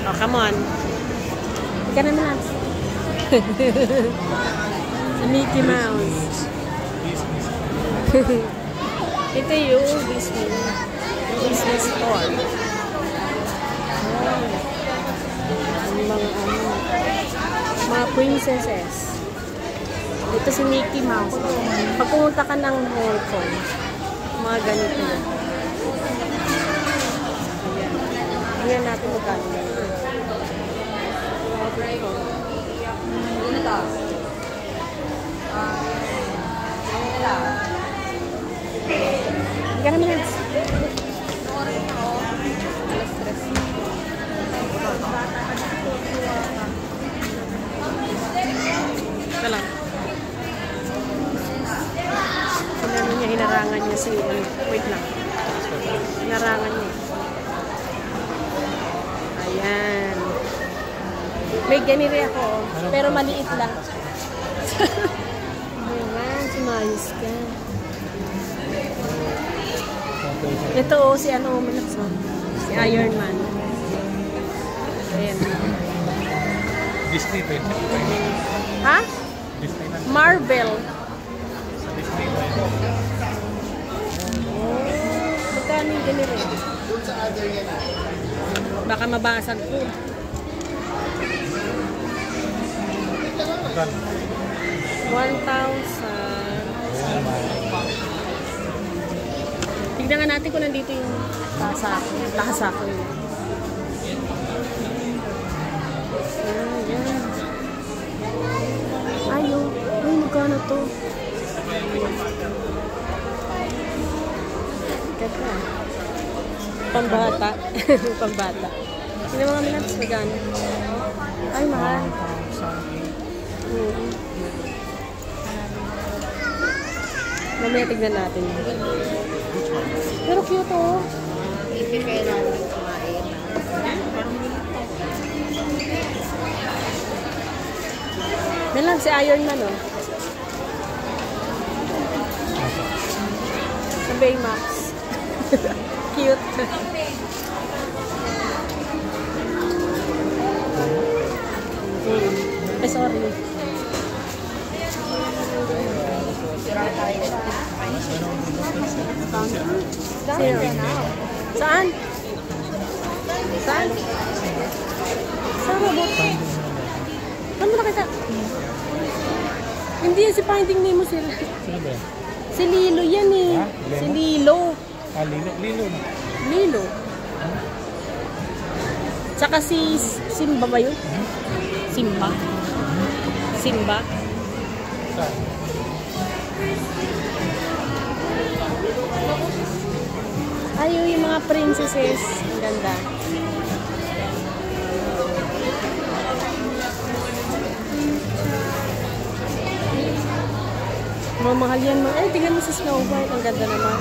Oh, come on. Ika na naman. Mickey Mouse. Ito yung Disney. Disney store. Mga princesses. Ito si Mickey Mouse. Pag pumunta ka ng Hong Kong, mga ganito na. Ayan natin magkano ganito. Ganun na. Ito lang. Ano niya, hinarangan niya si... Wait lang. Hinarangan niya. Ayan. May ganito ako. Pero maliit lang. Ayan, sumayos ka. Ito oh, si ano, si Iron Man. Ayan. Disney ba? Ha? Disney na. Marvel. Sa Disney ba? Oh, magkano yung ganito? Baka mabasag ko. Magkano? 1,000. Tignan nga natin kung nandito yung lahasa ko yun. Ayan. Ayo. Ay, magkano to? Ganda. Pambata. Pambata. Sino mga minats? Magkano? Ay, mahal. Mamaya tignan natin. Pero cute oh. Hindi kailangan kumain. Yan lang si Iron Man oh. Sa Baymax. Cute. Ay, sorry. Saan? Saan? Saan robot? Ano mo nakita? Hindi yan si Finding Nemo sila. Sino ba? Si Lilo yan eh. Ha? Si Lilo. Ah, Lilo. Lilo na. Lilo. Tsaka si Simba ba yun? Simba? Simba? Saan? Ayaw yung mga princesses. Ang ganda. Mamahal yan mga. Ay, tingnan mo si Snow White. Ang ganda naman.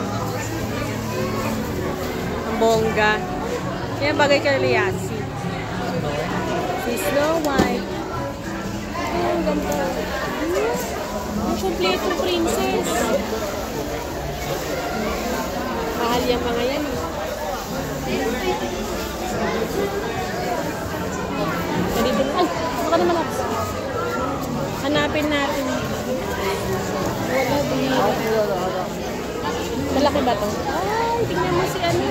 Ang bongga. Kaya bagay ka Liasi. Si Snow White. Ay, ang ganda. Ang kompleto princess. Mahal yung mga yan. Nandito na. Ay, baka naman ako. Hanapin natin. Wala dito. Malaki ba ito? Ay, tingnan mo si ano.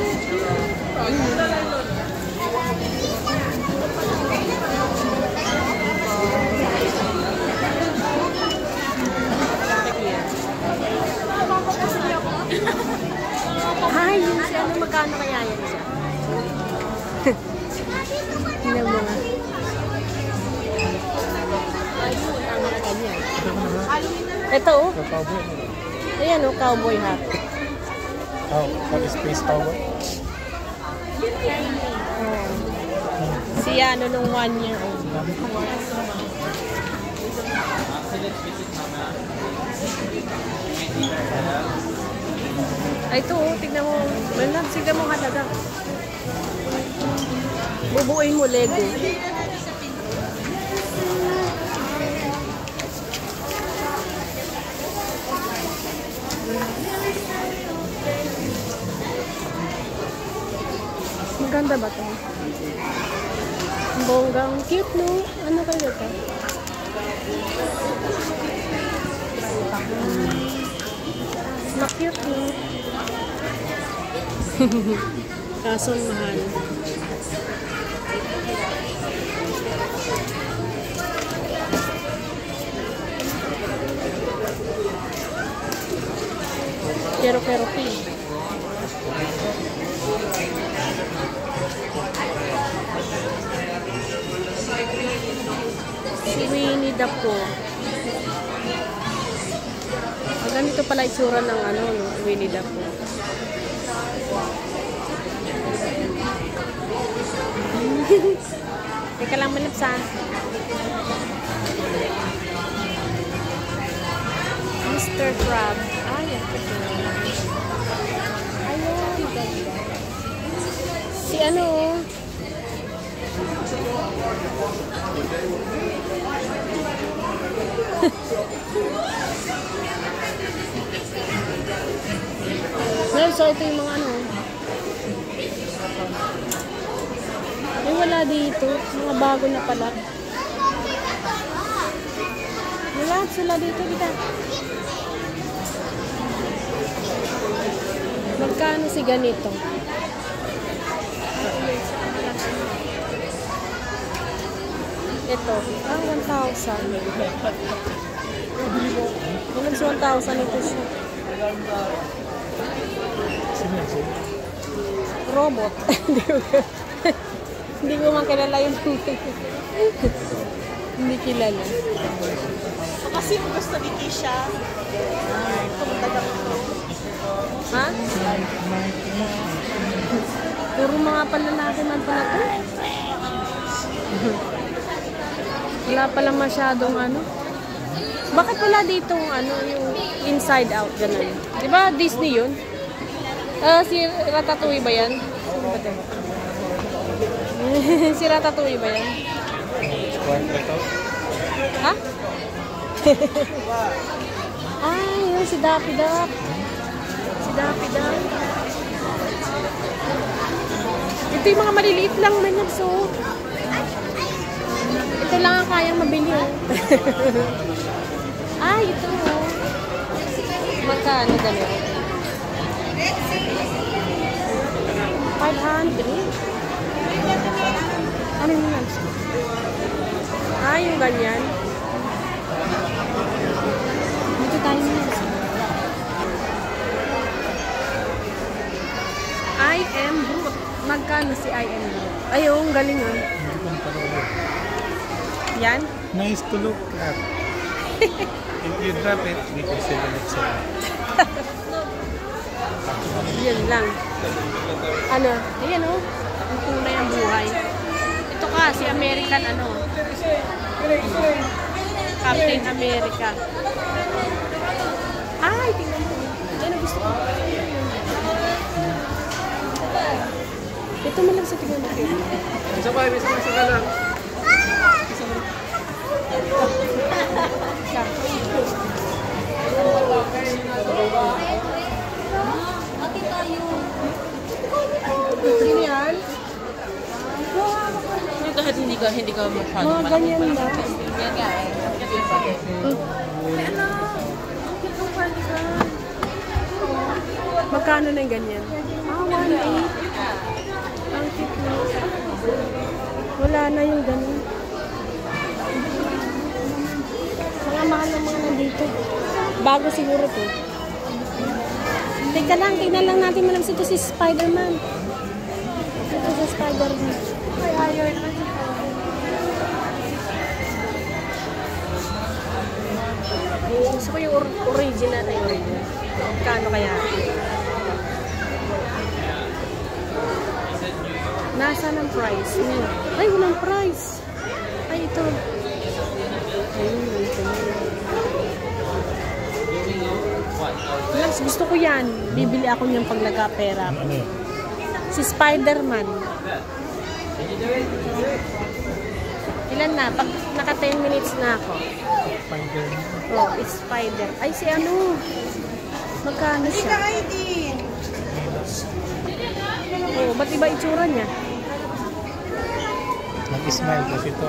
Ay, yun si ano, magkano kaya yan siya? Tingnan mo nga. Ay, tama na ganyan. Ito oh. Ayan oh, cowboy hat. Oh, what is Space Cowboy? Si ano nung 1 year old. Ay, ito oh, tignan mo. Manab, tignan mo halaga. Bubuuin mo Lego. Maganda ba ito? Bonggang cute, no? Ano kayo ito? Ma-cute, no? Kaso mahal. Kero-kero pin. Si Winnie the Pooh. Ganito pala itsura ng ano, no? Winnie the Pooh. Teka lang, malapsan. Mr. Crab. Ayan. Ayan, ganda. Si ano, well, so ito yung mga ano. Ay, wala dito. Mga bago na pala. Wala sila dito. Kita. Magkano si ganito? Ito. 1,000. Walang 1,000 ito siya. Robot. Hindi ko man kilala yun. Hindi kilala. Kasi gusto ni Tisha. Ha? Puro mga palalaki man pala to. Wala pala masyadong ano. Bakit wala dito ano, yung Inside Out, ganun? Diba Disney yun? Si Ratatouille ba yan? Si Ratatouille ba yan? Ha? Ay, yun si Daffy Duck. Si Daffy Duck. Ito yung mga maliliit lang man yan, so. Ito lang ang kayang mabili. Ay, ito. Magkano ganito? 500. Ano yun lang? Ah, yung ganyan. Dito tayo nila. I am Groot. Magkano si I am Groot? Ayun, galing ah. Yan? Nice to look at. If you drop it, we can sell it sa. Yan lang. Ano? Ayan oh. Ang tunay ang buhay. Ito ka, si American ano. Captain America. Ay, tingnan mo. Yan ang gusto ko. Ito man lang sa tingnan mo. Isa pa, isa ka lang. Sino yan? Kahit hindi ka masyado Mga ganyan na. Yan nga eh. Magkano na yung ganyan? 1,800. Ang cute na. Wala na yung ganyan. Mga mahal ng mga nandito. Bago siguro to. Teka lang, tignan lang natin malang ito si Spider-Man. Ito si Spider-Man. Ay, ayaw naman si gusto ko yung original na yun. Kano kaya? Nasaan ang price? Ay, walang price. Ay, ito. Ayun, ito. Yes, gusto ko yan. Bibili ako niyang paglagapera. Si Spider-Man. Ilan na? Pag naka 10 minutes na ako. Oh, it's Spider. Ay, si ano? Magkano siya? Oh, ba't iba itsura niya? Nag-smile kasi ito.